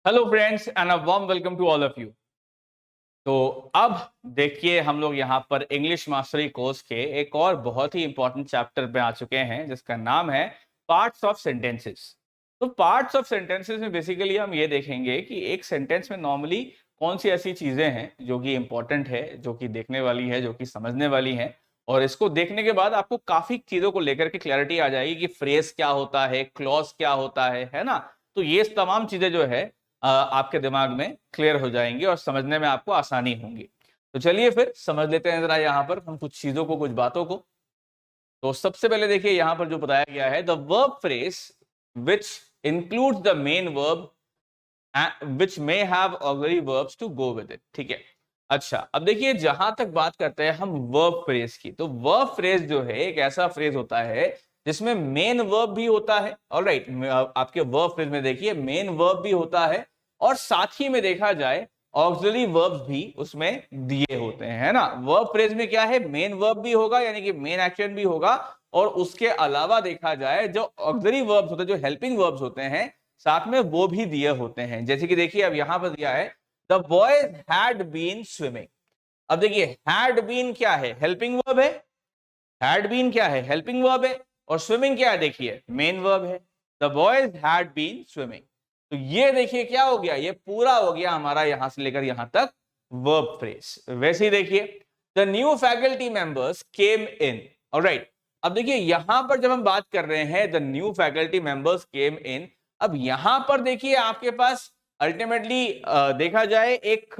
Hello friends and a warm welcome to all of you. तो अब देखिए हम लोग यहाँ पर इंग्लिश मास्टरी कोर्स के एक और बहुत ही इंपॉर्टेंट चैप्टर पे आ चुके हैं जिसका नाम है पार्ट्स ऑफ सेंटेंसेस। तो पार्ट्स ऑफ सेंटेंसेस में बेसिकली हम ये देखेंगे कि एक सेंटेंस में नॉर्मली कौन सी ऐसी चीजें हैं जो कि इंपॉर्टेंट है, जो कि देखने वाली है, जो कि समझने वाली है। और इसको देखने के बाद आपको काफी चीजों को लेकर के क्लैरिटी आ जाएगी कि फ्रेज क्या होता है, क्लॉज क्या होता है ना। तो ये तमाम चीजें जो है आपके दिमाग में क्लियर हो जाएंगी और समझने में आपको आसानी होगी। तो चलिए फिर समझ लेते हैं जरा यहाँ पर हम कुछ चीजों को, कुछ बातों को। तो सबसे पहले देखिए यहाँ पर जो बताया गया है, the verb phrase which includes the main verb which may have auxiliary verbs to go with it. ठीक है, अच्छा अब देखिए जहां तक बात करते हैं हम वर्ब फ्रेज की, तो वर्ब फ्रेज जो है एक ऐसा फ्रेज होता है जिसमें मेन वर्ब भी होता है। ऑलराइट, आपके वर्ब फ्रेज में देखिए मेन वर्ब भी होता है और साथ ही में देखा जाए ऑक्सिलरी वर्ब्स भी उसमें दिए होते हैं, है ना। वर्ब फ्रेज में क्या है, मेन वर्ब भी होगा यानी कि मेन एक्शन भी होगा, और उसके अलावा देखा जाए जो ऑक्सिलरी वर्ब्स होते हैं, जो हेल्पिंग वर्ब्स होते हैं, साथ में वो भी दिए होते हैं। जैसे कि देखिए अब यहां पर दिया है the boys had been swimming. अब देखिए हैड बीन क्या है, हेल्पिंग वर्ब है। हैड बीन क्या है, हेल्पिंग वर्ब है। और स्विमिंग क्या है, देखिए मेन वर्ब है। The boys had been swimming. तो ये देखिए क्या हो गया, ये पूरा हो गया हमारा यहां से लेकर यहां तक वर्ब फ्रेज। वैसे ही देखिए the new faculty members came in. Alright, अब देखिए यहां पर जब हम बात कर रहे हैं द न्यू फैकल्टी मेंबर्स केम इन, अब यहां पर देखिए आपके पास अल्टीमेटली देखा जाए एक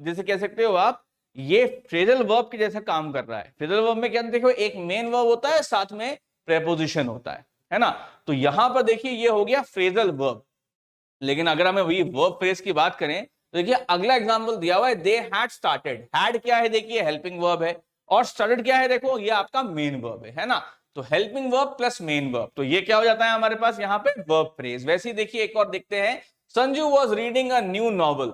जैसे कह सकते हो आप, ये फ्रेजल वर्ब के जैसा काम कर रहा है। फ्रेजल वर्ब में क्या देखो, एक मेन वर्ब होता है, साथ में प्रेपोजिशन होता है ना। तो यहां पर देखिए ये हो गया फ्रेजल वर्ब। लेकिन अगर हमें वही वर्ब फ्रेज की बात करें तो देखिए अगला एग्जांपल दिया हुआ है, दे हैड स्टार्टेड। हैड क्या है, देखिए हेल्पिंग वर्ब है, और स्टार्टेड क्या है, देखो ये आपका मेन वर्ब है ना। तो helping verb plus main verb, तो ये क्या हो जाता है हमारे पास यहाँ पे वर्ब फ्रेज। वैसे ही देखिए एक और देखते हैं, Sanju was reading a new novel.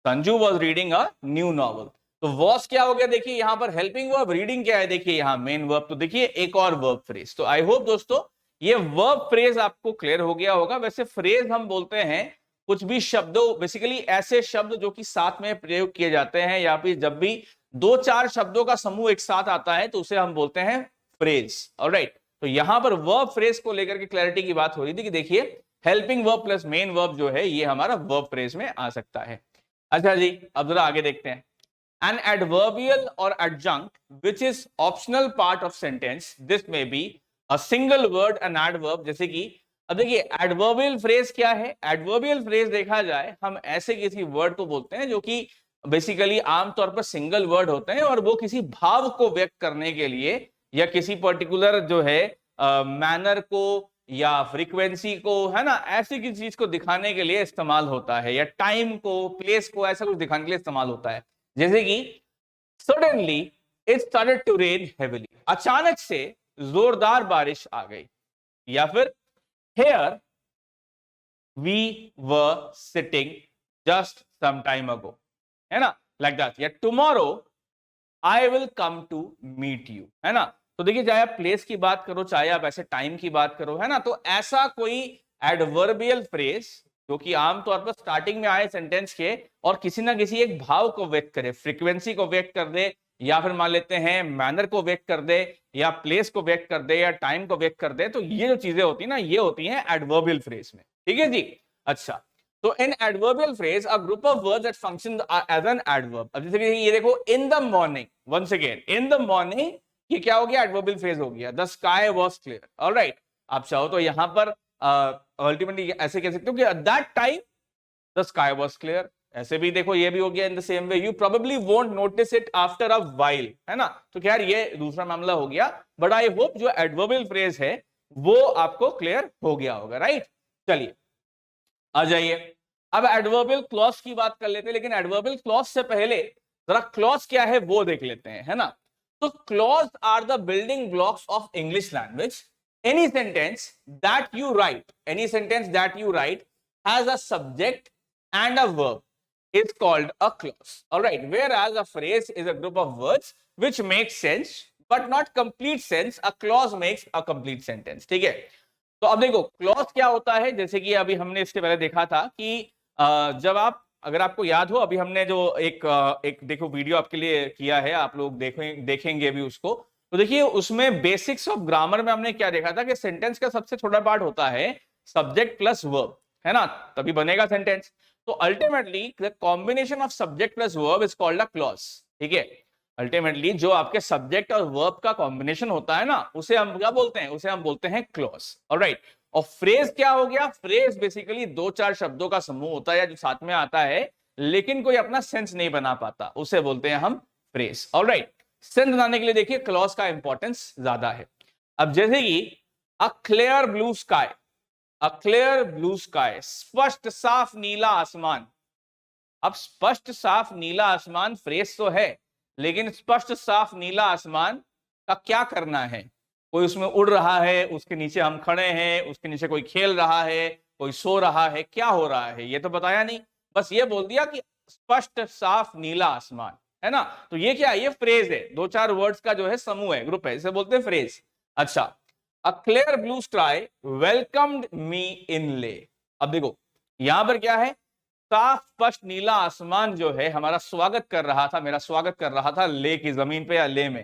Sanju was reading a new novel. तो वॉज क्या हो गया, देखिए यहां पर हेल्पिंग वर्ब, रीडिंग क्या है, देखिए यहां मेन वर्ब। तो देखिए एक और वर्ब फ्रेज। तो आई होप दोस्तों ये वर्ब फ्रेज आपको क्लियर हो गया होगा। वैसे फ्रेज हम बोलते हैं कुछ भी शब्दों, बेसिकली ऐसे शब्द जो कि साथ में प्रयोग किए जाते हैं, या फिर जब भी दो चार शब्दों का समूह एक साथ आता है तो उसे हम बोलते हैं फ्रेज। ऑलराइट, तो यहां पर वर्ब फ्रेज को लेकर के क्लैरिटी की बात हो रही थी कि देखिए helping verb plus main verb जो है ये हमारा वर्ब फ्रेज में आ सकता है। अच्छा जी, अब जरा आगे देखते हैं। An adverbial or adjunct which is optional part of sentence, this may be a single word, an adverb। जैसे कि अब देखिए adverbial phrase क्या है, adverbial phrase देखा जाए हम ऐसे किसी वर्ड को बोलते हैं जो कि बेसिकली आमतौर पर सिंगल वर्ड होते हैं, और वो किसी भाव को व्यक्त करने के लिए या किसी पर्टिकुलर जो है मैनर को या फ्रीक्वेंसी को, है ना, ऐसी किसी चीज को दिखाने के लिए इस्तेमाल होता है, या टाइम को, प्लेस को, ऐसा कुछ दिखाने के लिए इस्तेमाल होता है। जैसे कि suddenly it started to rain heavily, अचानक से जोरदार बारिश आ गई। या फिर here we were sitting just some time ago, है ना, लाइक दैट। या tomorrow I will come to meet you, है ना। तो देखिए चाहे आप प्लेस की बात करो, चाहे आप ऐसे टाइम की बात करो, है ना, तो ऐसा कोई एडवर्बियल फ्रेज जो कि आमतौर पर स्टार्टिंग में आए सेंटेंस के और किसी ना किसी एक भाव को व्यक्त करे, फ्रीक्वेंसी को व्यक्त कर दे, या फिर मान लेते हैं मैनर को व्यक्त कर दे, या प्लेस को व्यक्त कर दे, या टाइम को व्यक्त कर दे, तो ये जो चीजें होती है ना, ये होती हैं एडवर्बियल फ्रेज में। ठीक है जी, अच्छा। तो इन adverbial phrase a group of words that function as an adverb. अब जैसे कि ये देखो, in the morning, once again in the morning, ये क्या हो गया, एडवर्बियल फ्रेज हो गया। The sky was clear. Alright, आप चाहो तो यहां पर अल्टीमेटली ऐसे कह सकते हो कि at that time the sky was clear. ऐसे भी देखो ये भी हो गया in the same way, you probably won't notice it after a while, है ना। तो खैर ये दूसरा मामला हो गया, बट आई होप जो एडवर्बियल फ्रेज है वो आपको क्लियर हो गया होगा। राइट, चलिए आ जाइए, अब एडवर्बियल क्लॉज की बात कर लेते हैं। लेकिन एडवर्बियल क्लॉज से पहले जरा क्लॉज क्या है वो देख लेते हैं, है ना। तो clause are the building blocks of English language. Any sentence that you write, any sentence that you write has a subject and a verb is called a clause. All right, whereas a phrase is a group of words which make sense but not complete sense, a clause makes a complete sentence. ठीक है, तो अब देखो clause क्या होता है, जैसे कि अभी हमने इसके पहले देखा था कि जब आप, अगर आपको याद हो, अभी हमने जो एक देखो वीडियो आपके लिए किया है, आप लोग देखेंगे अभी उसको, तो देखिए उसमें बेसिक्स ऑफ ग्रामर में हमने क्या देखा था कि सेंटेंस का सबसे छोटा पार्ट होता है सब्जेक्ट प्लस वर्ब, है ना, तभी बनेगा सेंटेंस। तो ultimately the combination of subject plus verb is called a clause, ठीक है। अल्टीमेटली जो आपके सब्जेक्ट और वर्ब का कॉम्बिनेशन होता है ना, उसे हम क्या बोलते हैं, उसे हम बोलते हैं क्लॉज, ऑलराइट। और फ्रेज क्या हो गया, फ्रेज बेसिकली दो चार शब्दों का समूह होता है जो साथ में आता है लेकिन कोई अपना सेंस नहीं बना पाता, उसे बोलते हैं हम फ्रेज, ऑलराइट। सेंस बनाने के लिए देखिए क्लॉज का इंपॉर्टेंस ज्यादा है। अब जैसे कि अ क्लियर ब्लू स्काई, अ क्लियर ब्लू स्काई, स्पष्ट साफ नीला आसमान। अब स्पष्ट साफ नीला आसमान फ्रेज तो है, लेकिन स्पष्ट साफ नीला आसमान का क्या करना है, कोई उसमें उड़ रहा है, उसके नीचे हम खड़े हैं, उसके नीचे कोई खेल रहा है, कोई सो रहा है, क्या हो रहा है ये तो बताया नहीं, बस ये बोल दिया कि स्पष्ट साफ नीला आसमान, है ना। तो ये क्या है, ये फ्रेज है, दो चार वर्ड्स का जो है समूह है, ग्रुप है, इसे बोलते हैं फ्रेज। अच्छा, a clear blue sky welcomed me in ले। अब देखो यहां पर क्या है, साफ स्पष्ट नीला आसमान जो है हमारा स्वागत कर रहा था, मेरा स्वागत कर रहा था ले की जमीन पे या ले में।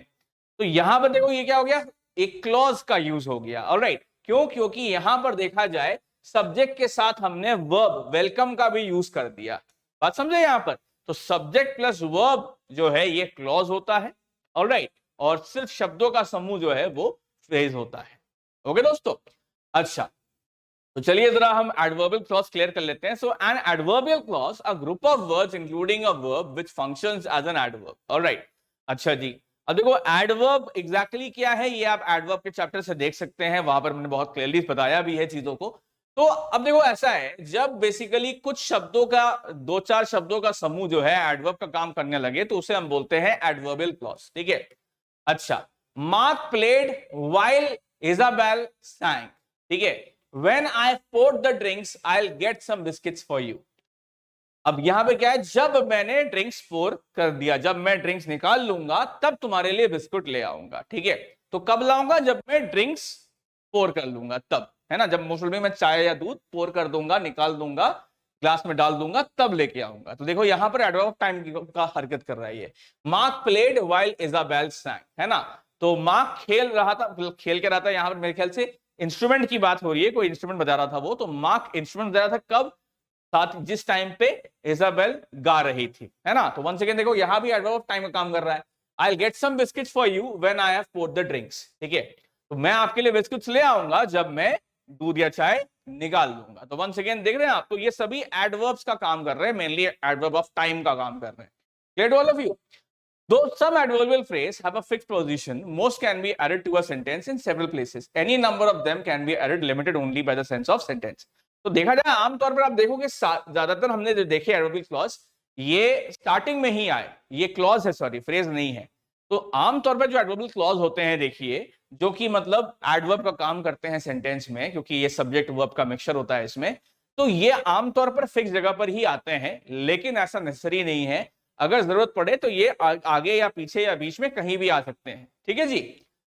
तो यहां पर देखो ये क्या हो गया, एक क्लॉज का यूज हो गया, ऑलराइट। क्यों, क्योंकि यहां पर देखा जाए सब्जेक्ट के साथ हमने वर्ब वेलकम का भी यूज कर दिया, बात समझे यहां पर। तो सब्जेक्ट प्लस वर्ब जो है ये क्लॉज होता है, ऑलराइट, और सिर्फ शब्दों का समूह जो है वो फ्रेज होता है। ओके दोस्तों, अच्छा तो चलिए जरा हम एडवर्बियल क्लॉज क्लियर कर लेते हैं। So an adverbial clause a group of words including a verb which functions as an adverb, alright. अच्छा जी, अब देखो एडवर्ब एग्जैक्टली क्या है ये आप एडवर्ब के चैप्टर से देख सकते हैं, वहां पर मैंने बहुत क्लियरली बताया भी है चीजों को। तो अब देखो ऐसा है, जब बेसिकली कुछ शब्दों का, दो चार शब्दों का समूह जो है एडवर्ब का काम करने लगे तो उसे हम बोलते हैं एडवर्बियल क्लॉज, ठीक है। अच्छा, mark played while Isabel sang, ठीक है। When I poured the drinks, I'll get some biscuits for you. अब यहां पे क्या है, जब मैंने ड्रिंक्स पोर कर दिया, जब मैं ड्रिंक्स निकाल लूंगा तब तुम्हारे लिए बिस्कुट ले आऊंगा, ठीक है। तो कब लाऊंगा, जब मैं ड्रिंक्स पोर कर लूंगा तब, है ना, जब मुसलमान में चाय या दूध पोर कर दूंगा, निकाल दूंगा, ग्लास में डाल दूंगा, तब लेके आऊंगा। तो देखो यहां पर एडवर्ब टाइम का हरकत कर रहा है ये। Mark played while Isabel sang, है ना। तो मार्क खेल रहा था, खेल के रहा था, यहां पर मेरे ख्याल से इंस्ट्रूमेंट की बात हो रही है, कोई इंस्ट्रूमेंट बजा रहा था वो, तो मार्क इंस्ट्रूमेंट बजा रहा था कब, साथ जिस टाइम पे इजाबेल गा रही थी, है ना। तो वन सेकेंड देखो यहां भी एडवर्ब टाइम का काम कर रहा है। I will get some biscuits for you when I have poured the drinks, ठीक है। तो मैं आपके लिए बिस्किट्स ले आऊंगा जब मैं दूध या चाय निकाल लूंगा। तो वन सेकेंड देख रहे हैं आप, तो ये सभी एडवर्ब्स का काम कर रहे हैं, मेनली एडवर्ब ऑफ टाइम का काम कर रहे हैं। Clear to all of you? Though some adverbial phrase have a fixed position, most can be added to a sentence in several places. Any number of them can be added, limited only by the sense of sentence. तो देखा जाए आमतौर पर आप देखोगे ज्यादातर हमने जो देखे एडवर्बियल क्लॉज ये स्टार्टिंग में ही आए, ये क्लॉज है, सॉरी फ्रेज नहीं है। तो आमतौर पर जो एडवर्बियल क्लॉज होते हैं देखिए, जो कि मतलब एडवर्ब का काम करते हैं सेंटेंस में, क्योंकि ये सब्जेक्ट वर्ब का मिक्सचर होता है इसमें, तो ये आमतौर पर फिक्स जगह पर ही आते हैं, लेकिन ऐसा नेसेसरी नहीं है। अगर जरूरत पड़े तो ये आगे या पीछे या बीच में कहीं भी आ सकते हैं, ठीक है जी।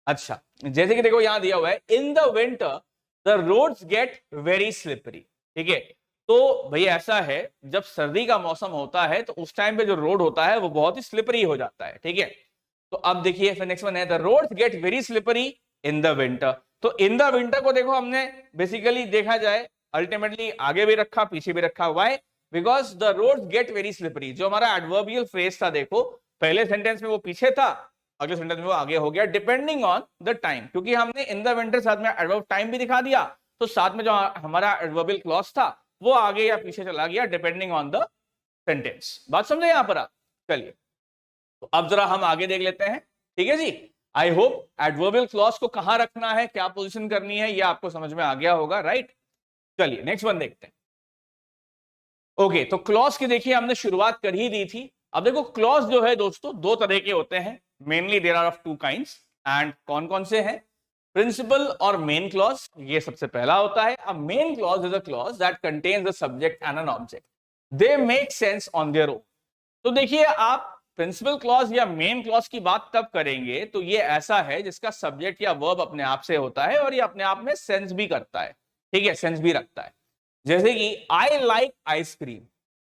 अच्छा, जैसे कि देखो यहां दिया हुआ है, in the winter the roads get very slippery, ठीक है। तो भाई ऐसा है, जब सर्दी का मौसम होता है तो उस टाइम पे जो रोड होता है वो बहुत ही स्लिपरी हो जाता है, ठीक है। तो अब देखिए फिर नेक्स्ट वन है, the roads get very slippery in the winter. तो इन द विंटर को देखो हमने बेसिकली देखा जाए अल्टीमेटली आगे भी रखा पीछे भी रखा, why, because the roads get very slippery. जो हमारा एडवर्बियल फ्रेज था देखो, पहले सेंटेंस में वो पीछे था, अगले सेंटेंस में वो आगे हो गया, डिपेंडिंग ऑन द टाइम, क्योंकि हमने इन द विंटर साथ में एडवर्ब टाइम भी दिखा दिया, तो साथ में जो हमारा एडवर्बियल क्लॉज था वो आगे या पीछे चला गया डिपेंडिंग ऑन द सेंटेंस। बात समझे यहां पर आप? चलिए तो अब जरा हम आगे देख लेते हैं, ठीक है जी। आई होप एडवर्बियल क्लॉज को कहां रखना है, क्या पोजीशन करनी है, ये आपको समझ में आ गया होगा, राइट। चलिए नेक्स्ट वन देखते हैं। ओके, तो क्लॉज की देखिए हमने शुरुआत कर ही दी थी। अब देखो क्लॉज जो है दोस्तों दो तरह के होते हैं, mainly there are of two kinds, and कौन कौन से हैं? प्रिंसिपल और मेन क्लॉज, ये सबसे पहला होता है। अ main clause is a clause that contains the subject and an object, they make sense on their own. तो देखिए आप प्रिंसिपल क्लॉज या मेन क्लॉज की बात तब करेंगे तो ये ऐसा है जिसका सब्जेक्ट या वर्ब अपने आप से होता है और ये अपने आप में सेंस भी करता है, ठीक है, सेंस भी रखता है। जैसे कि I like ice cream,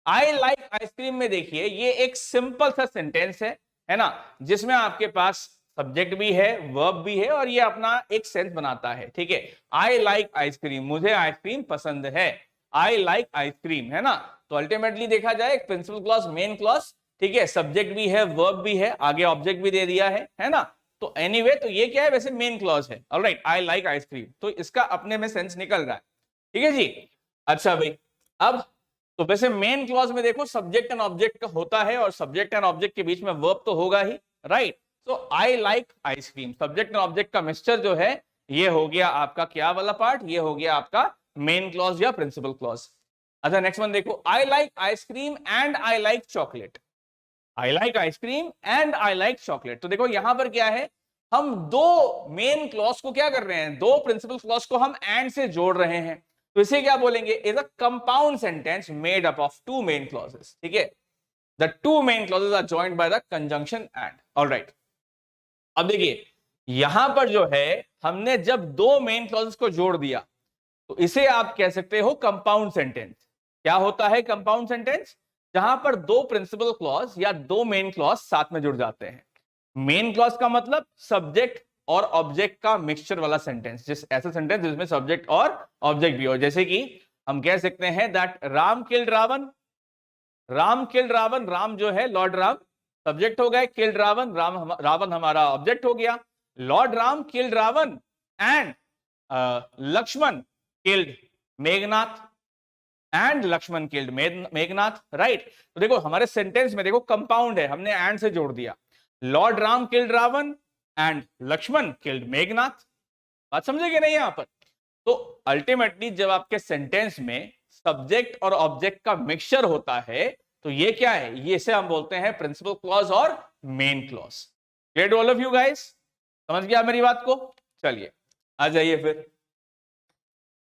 I like ice cream में देखिए ये एक सिंपल सा सेंटेंस है ना, जिसमें आपके पास सब्जेक्ट भी है, वर्ब भी है और ये अपना एक सेंस बनाता है। ठीक है, आई लाइक आइसक्रीम, मुझे आइसक्रीम पसंद है, आई लाइक आइसक्रीम, है ना। तो अल्टीमेटली देखा जाए एक प्रिंसिपल क्लॉज, मेन क्लॉज, ठीक है, सब्जेक्ट भी है, वर्ब भी है, आगे ऑब्जेक्ट भी दे दिया है ना। तो एनीवे तो ये क्या है, वैसे मेन क्लॉज है। ऑलराइट, आई लाइक आइसक्रीम, तो इसका अपने में सेंस निकल रहा है। ठीक है जी। अच्छा भाई, अब तो वैसे मेन क्लॉज में देखो सब्जेक्ट एंड ऑब्जेक्ट का होता है और सब्जेक्ट एंड ऑब्जेक्ट के बीच में वर्ब तो होगा ही, राइट। तो I like ice cream, subject and object का मिक्सचर जो है ये हो गया आपका क्या वाला पार्ट, ये हो गया आपका मेन क्लॉज या प्रिंसिपल क्लॉज। अच्छा नेक्स्ट वन देखो, I like ice cream and I like chocolate, I like ice cream and I like chocolate. तो देखो यहां पर क्या है, हम दो मेन क्लॉज को क्या कर रहे हैं, दो प्रिंसिपल क्लॉज को हम एंड से जोड़ रहे हैं, तो इसे क्या बोलेंगे, is a compound sentence made up of two main clauses. ठीक है, the two main clauses are joined by the conjunction and. Alright, अब देखिए यहां पर जो है हमने जब दो मेन क्लॉजेस को जोड़ दिया तो इसे आप कह सकते हो कंपाउंड सेंटेंस। क्या होता है कंपाउंड सेंटेंस, जहां पर दो प्रिंसिपल क्लॉज या दो मेन क्लॉज साथ में जुड़ जाते हैं। मेन क्लॉज का मतलब सब्जेक्ट और ऑब्जेक्ट का मिक्सचर वाला सेंटेंस, जिस ऐसा सेंटेंस जिसमें सब्जेक्ट और ऑब्जेक्ट भी हो, जैसे कि हम कह सकते हैं that Ram killed Ravan, Ram killed Ravan, Ram जो है लॉर्ड राम सब्जेक्ट हो गए, किल्ड रावण, रावण हमारा ऑब्जेक्ट हो गया। Lord Ram killed Ravan and Lakshman killed Meghnath, and Lakshman killed Meghnath, right. तो देखो हमारे सेंटेंस में देखो कंपाउंड है, हमने एंड से जोड़ दिया, lord Ram killed Ravan and Lakshman killed Meghnath. बात समझे कि नहीं यहां पर। तो अल्टीमेटली जब आपके सेंटेंस में सब्जेक्ट और ऑब्जेक्ट का मिक्सचर होता है तो ये क्या है, ये इसे हम बोलते हैं प्रिंसिपल क्लॉज और main clause. Great all of you guys, समझ गया मेरी बात को। चलिए आ जाइए फिर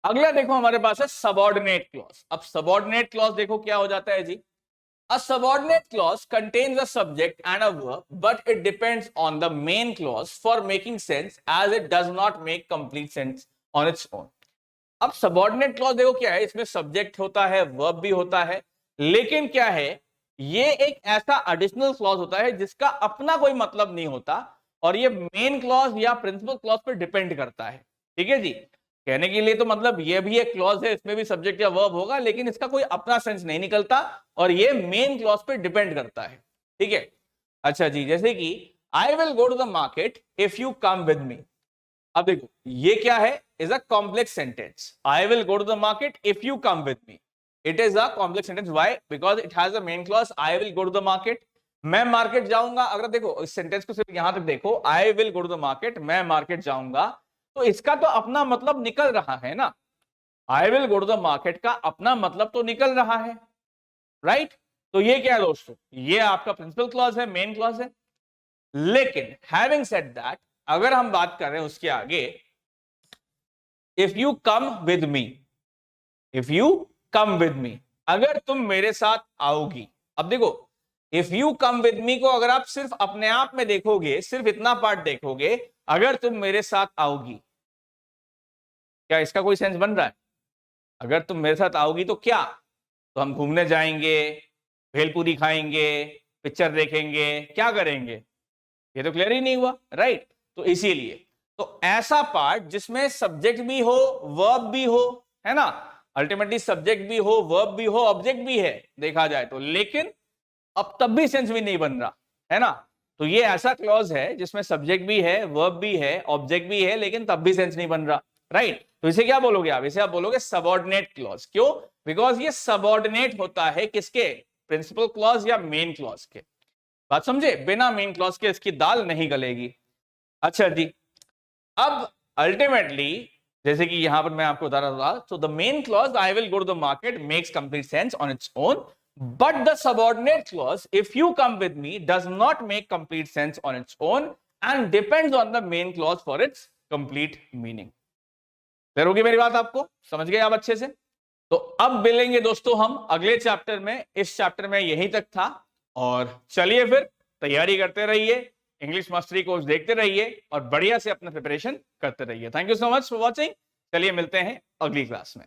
अगला देखो हमारे पास है सबऑर्डिनेट क्लॉज। अब सबऑर्डिनेट क्लॉज देखो क्या हो जाता है जी, a subordinate clause contains a subject and a verb but it depends on the main clause for making sense as it does not make complete sense on its own। अब subordinate clause देखो क्या है, इसमें subject होता है, verb भी होता है, लेकिन क्या है ये एक ऐसा एडिशनल क्लॉज होता है जिसका अपना कोई मतलब नहीं होता और ये मेन क्लॉज या प्रिंसिपल क्लॉज पर डिपेंड करता है। ठीक है जी, कहने के लिए तो मतलब ये भी एक क्लॉज है, इसमें भी सब्जेक्ट या वर्ब होगा, लेकिन इसका कोई अपना सेंस नहीं निकलता और ये मेन क्लॉज पे डिपेंड करता है। ठीक है, अच्छा जी, जैसे कि I will go to the market if you come with me. अब देखो ये क्या है, is a complex sentence, I will go to the market if you come with me, it is a complex sentence, why, because it has a main clause I will go to the market, मैं market जाऊंगा। अगर देखो इस sentence को सिर्फ यहां तक देखो, I will go to the market, मैं मार्केट जाऊंगा, तो इसका तो अपना मतलब निकल रहा है ना, I will go to the market का अपना मतलब तो निकल रहा है, राइट। तो ये क्या है दोस्तों, ये आपका प्रिंसिपल क्लॉज है, मेन क्लॉज है। लेकिन हैविंग सेड दैट, अगर हम बात कर रहे हैं उसके आगे, if you come with me, if you come with मी, अगर तुम मेरे साथ आओगी। अब देखो इफ यू कम विद मी को अगर आप सिर्फ अपने आप में देखोगे, सिर्फ इतना पार्ट देखोगे, अगर तुम मेरे साथ आओगी, क्या इसका कोई सेंस बन रहा है, अगर तुम मेरे साथ आओगी तो क्या, तो हम घूमने जाएंगे, भेलपूरी खाएंगे, पिक्चर देखेंगे, क्या करेंगे, ये तो क्लियर ही नहीं हुआ, राइट। तो इसीलिए तो ऐसा पार्ट जिसमें सब्जेक्ट भी हो, वर्ब भी हो, है ना, अल्टीमेटली सब्जेक्ट भी हो, वर्ब भी हो, ऑब्जेक्ट भी है देखा जाए तो, लेकिन अब तब भी सेंस भी नहीं बन रहा है ना। तो ये ऐसा क्लॉज है जिसमें सब्जेक्ट भी है, वर्ब भी है, ऑब्जेक्ट भी है, लेकिन तब भी सेंस नहीं बन रहा, राइट। तो इसे क्या बोलोगे आप, इसे आप बोलोगे सबऑर्डिनेट क्लॉज। क्यों, बिकॉज ये सबऑर्डिनेट होता है किसके, प्रिंसिपल क्लॉज या मेन क्लॉज के। बात समझे, बिना मेन क्लॉज के इसकी दाल नहीं गलेगी। अच्छा जी, अब अल्टीमेटली जैसे कि यहां पर मैं आपको बता रहा था, तो the main clause I will go to the market makes complete sense on its own, but the subordinate clause if you come with me does not make complete sense on its own and depends on the main clause for its complete meaning। Clear होगी मेरी बात, आपको समझ गए आप अच्छे से। तो अब मिलेंगे दोस्तों हम अगले चैप्टर में, इस चैप्टर में यहीं तक था, और चलिए फिर तैयारी करते रहिए, इंग्लिश मास्टरी कोर्स देखते रहिए और बढ़िया से अपना प्रिपरेशन करते रहिए। Thank you so much for watching, चलिए मिलते हैं अगली क्लास में।